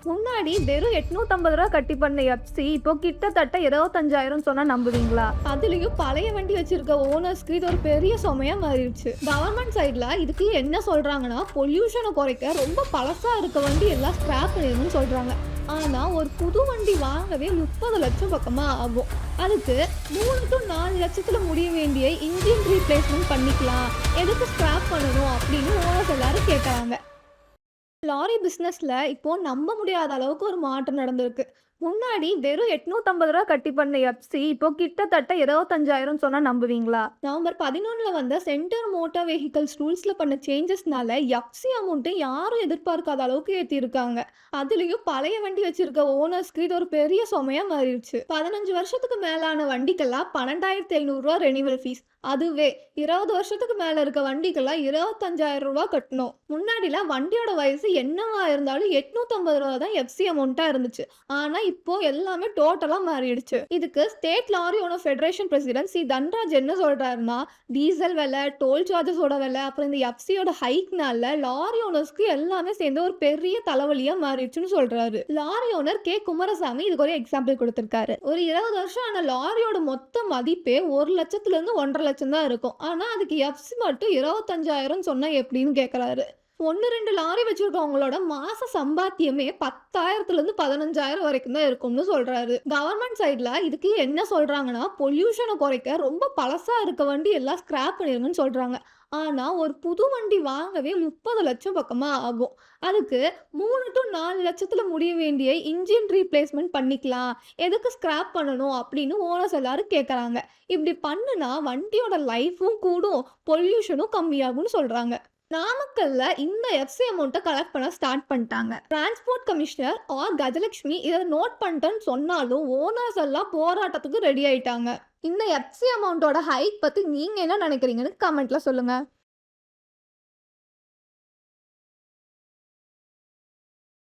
முன்னாடி வெறும் 850 ரூபா கட்டி பண்ண எஃப்சி இப்போ கிட்டத்தட்ட 25,000 சொன்னா நம்புவீங்களா? அதுலயும் பழைய வண்டி வச்சிருக்க ஓனர்ஸ்க்கு இது ஒரு பெரிய சுமையா மாறிடுச்சு. கவர்மெண்ட் சைடுல இதுக்கு என்ன சொல்றாங்கன்னா, பொல்யூஷனை குறைக்க ரொம்ப பழசா இருக்க வண்டி எல்லாம் ஸ்கிராப் பண்ணிடணும்னு சொல்றாங்க. ஆனா ஒரு புது வண்டி வாங்கவே 30 லட்சம் பக்கமா ஆகும். அதுக்கு 3 to 4 லட்சத்துல முடிய வேண்டிய இன்ஜின் ரீப்ளேஸ்மெண்ட் பண்ணிக்கலாம், எதுக்கு ஸ்கிராப் பண்ணணும் அப்படின்னு ஓனர்ஸ் எல்லாரும் கேட்கறாங்க. லாரி பிசினஸ்ல இப்போ நம்ப முடியாத அளவுக்கு ஒரு மாற்றம் நடந்திருக்கு. முன்னாடி வெறும் 850 ரூபா கட்டி பண்ண எஃப்சி இப்போ கிட்டத்தட்ட 25,000 சொன்னா நம்புவீங்களா? நவம்பர் 11ல வந்த சென்டர் மோட்டார் வெஹிக்கல்ஸ் ரூல்ஸ்ல பண்ண சேஞ்சஸ்னால எஃப்சி அமௌண்ட் யாரும் எதிர்பார்க்காத அளவுக்கு ஏத்தி இருக்காங்க. அதுலயும் பழைய வண்டி வச்சிருக்க ஓனர்ஸ்க்கு இது ஒரு பெரிய சுமையா மாறிடுச்சு. 15 வருஷத்துக்கு மேலான வண்டிக்கெல்லாம் 12,500 ரூபா ரெனிவல் ஃபீஸ். அதுவே 20 வருஷத்துக்கு மேல இருக்க வண்டிக்கெல்லாம் 25,000 ரூபா கட்டணும். முன்னாடிலாம் வண்டியோட வயசு என்னவா இருந்தாலும் 850 ரூபா தான் எஃப்சி அமௌண்ட்டா இருந்துச்சு. ஆனா இப்போ எல்லாமே டோட்டலா மாறிடுச்சு. இதுக்கு state lorry owner federation president C Dhanraj என்ன சொல்றாருன்னா, டீசல் விலை, டோல் சார்ஜஸோட விலை, அப்புறம் இந்த எஃப்சியோட ஹைக்னால லாரி ஓனர்ஸ்க்கு எல்லாமே சேர்ந்து ஒரு பெரிய தலைவலியா மாறிடுச்சுன்னு சொல்றாரு. லாரி ஓனர் கே குமாரசாமி இதுக்கு ஒரு எக்ஸாம்பிள் கொடுத்திருக்காரு. ஒரு 20 வருஷம் ஆன லாரியோட மொத்த மதிப்பே 1 லட்சத்துல இருந்து 1.5 லட்சம் தான் இருக்கும். ஆனா அதுக்கு எஃப்சி மட்டும் 25,000 சொன்னா எப்படின்னு கேக்குறாரு. 1, 2 லாரி வச்சிருக்கவங்களோட மாச சம்பாத்தியமே 10,000த்துல இருந்து 15,000 வரைக்கும் தான் இருக்கும்னு சொல்றாரு. கவர்மெண்ட் சைடுல இதுக்கு என்ன சொல்றாங்கன்னா, பொல்யூஷனை குறைக்க ரொம்ப பழசா இருக்க வண்டி எல்லாம் ஸ்கிராப் பண்ணிருங்கன்னு சொல்றாங்க. ஆனா ஒரு புது வண்டி வாங்கவே 30 லட்சம் பக்கமா ஆகும். அதுக்கு 3 to 4 லட்சத்துல முடிய வேண்டிய இன்ஜின் ரீப்ளேஸ்மெண்ட் பண்ணிக்கலாம், எதுக்கு ஸ்கிராப் பண்ணணும் அப்படின்னு ஓனர்ஸ் எல்லாரும் கேட்கறாங்க. இப்படி பண்ணுனா வண்டியோட லைஃபும் கூடும், பொல்யூஷனும் கம்மியாகும்னு சொல்றாங்க. நாமக்கல்ல இந்த எஃப்சி அமௌண்ட்டை கலெக்ட் பண்ண ஸ்டார்ட் பண்ணிட்டாங்க. டிரான்ஸ்போர்ட் கமிஷனர் ஆர் கஜலட்சுமி இதை நோட் பண்ணிட்டேன்னு சொன்னாலும் ஓனர்ஸ் எல்லாம் போராட்டத்துக்கு ரெடி ஆயிட்டாங்க. இந்த எஃப்சி அமௌண்ட்டோட ஹைக் பத்தி நீங்க என்ன நினைக்கிறீங்கன்னு கமெண்ட்ல சொல்லுங்க.